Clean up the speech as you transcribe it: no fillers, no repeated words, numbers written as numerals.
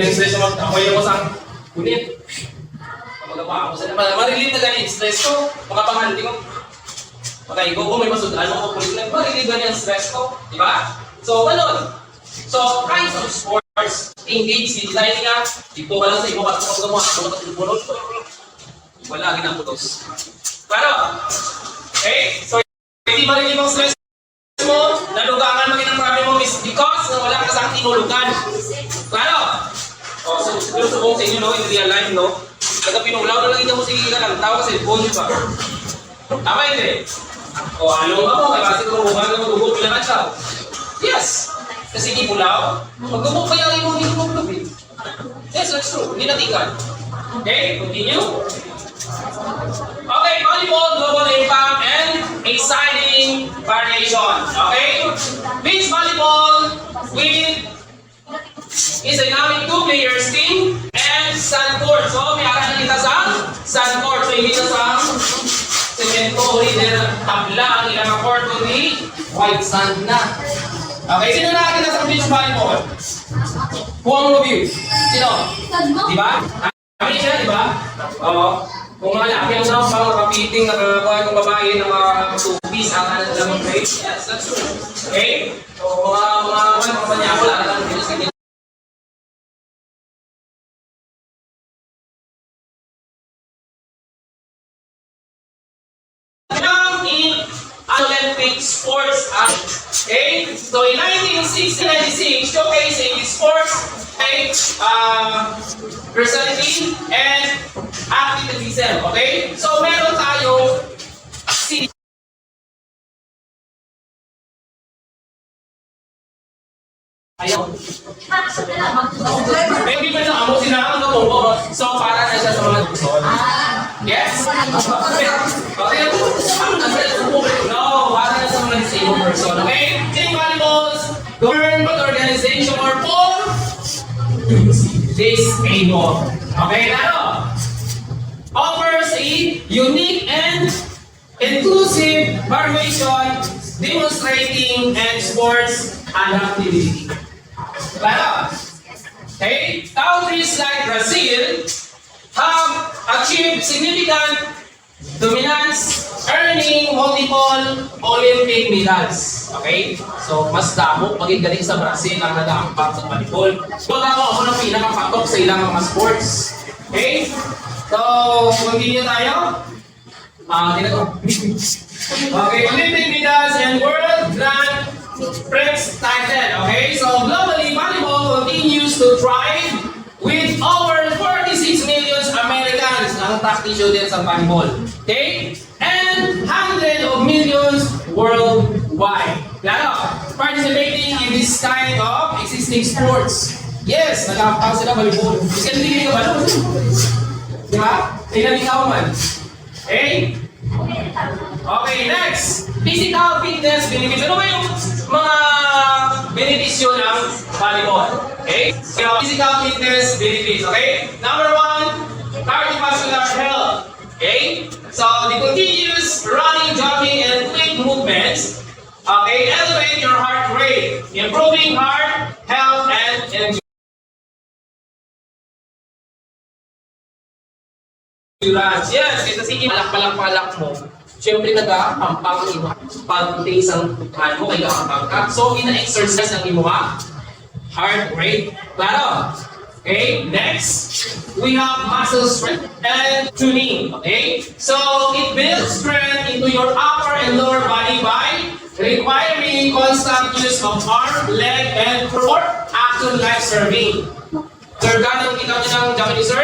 stress mo, ako'y mo sa kunit. Magawa ako sa marilip na ganit stress ko, makapanghandi ko. Okay, go may masudan ako kulit lang. Marilip ganyan stress ko, di ba? So, ano? So, kinds of sports, engage in design nga, dito ka lang sa imo kapag mo, ako matutulog. Wala ginaputos. Pero, okay, so hindi marilip ang stress mo, nalugangan maging ang problem mo is because wala ka sa tinulugan. Claro? Oh, so subong sa inyo, no, in real life, no? Pinulaw na lang inyo mo sige ka lang, tao kasi phone ba? Tama hindi? O ano ba mo? Kasi kung bukan na magugog, kailangan siya. Yes! Kasi di pulaw, magugog kaya yung mga hinumugog eh. Yes, that's true. Hindi natingkan. Okay, continue. Okay, volleyball, global impact, and exciting variation. Okay? Beach volleyball with is a dynamic two-players team and sand court. So, may arahan kita sa sand court. So, hindi na sa semento o hindi na tabla ang ilang court kundi white sand na. Okay, sino na kita sa beach volleyball? Who ang review? Sino? Diba? Kami siya, diba? Oo. Kung mga laki ang sa pang kapiting, nakakakuha ng babae ng mga two-piece, ang anak nila mag-grade. Yes, that's true. Okay? So, mga panyako lang lang dito sa ganyan. In Olympic sports. Okay? So in 1996, showcasing sports, okay, personality and activism. Okay? So meron tayo si ayaw. Maybe pa lang ako sinakang na po. So para na siya sa mga gusto. Yes? Okay. No, para na sa mga disabled person. Okay? Team volleyballs, government organization or for disabled. Okay, now offers a unique and inclusive variation demonstrating and sports adaptability. Claro. Okay? Countries like Brazil have achieved significant dominance, earning multiple Olympic medals. Okay? So, mas damo paging galing sa Brazil ang nag-aampak sa volleyball. So, ako ng pinakapatok sa ilang mga sports. Okay? So, continue tayo. Okay, Olympic medals and World Grand Prix title. Okay? So, globally, volleyball continues to thrive with over 46 million Americans ang practice din sa volleyball. Okay? And hundreds of millions worldwide. Claro, participating in this kind of existing sports. Yes, nag-ampang sila volleyball. Kasi hindi ka ba? Di ba? Tingnan ikaw man. Okay? Okay, next. Physical fitness benefits. Ano ba yung mga benepisyo ng volleyball? Okay? So, physical fitness benefits. Okay? Number 1, cardiovascular health. Okay? So, the continuous running, jogging, and quick movements, okay, elevate your heart rate, improving heart health and endurance. Yes, kasi sige, palak mo. Siyempre, nag-aampang imo. Pag-taste ang tutuhan mo, kaya aampang ka. So, ina-exercise ang imo heart rate. Claro. Okay, next, we have muscle strength and tuning. Okay, so it builds strength into your upper and lower body by requiring constant use of arm, leg, and core action like serving. Sir, ganang ikaw nilang Japanese, sir?